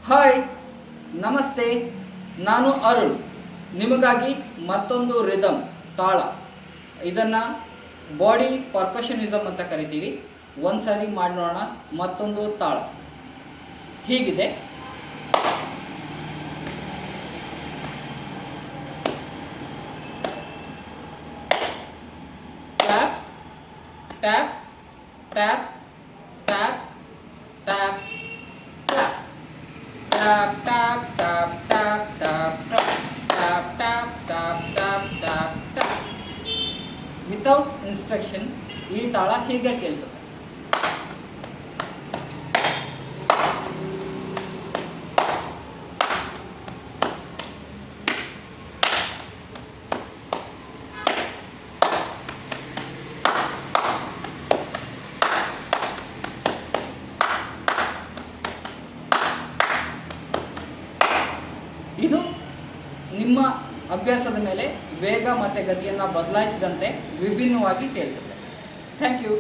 Hi, ನಮಸ್ತೆ. ನಾನು ಅರುಣ್. ನಿಮಗಾಗಿ ಮತ್ತೊಂದು ರಿದಮ್ ತಾಳ, ಇದನ್ನು ಬಾಡಿ ಪರ್ಕಷನಿಸಮ್ ಅಂತ ಕರಿತೀವಿ. ಒಂದು ಸಾರಿ ಮಾಡಿ ನೋಡೋಣ. ಮತ್ತೊಂದು ತಾಳ ಹೀಗಿದೆ. Tap tap tap tap tap tap tap tap tap tap tap tap tap tap tap tap. Without instruction ಈ ತಾಳ ಹೀಗೆ ಕೇಳಿಸುತ್ತೆ. ಇದು ನಿಮ್ಮ ಅಭ್ಯಾಸದ ಮೇಲೆ ವೇಗ ಮತ್ತು ಗತಿಯನ್ನು ಬದಲಾಯಿಸಿದಂತೆ ವಿಭಿನ್ನವಾಗಿ ಕೇಳಿಸುತ್ತೆ. Thank you.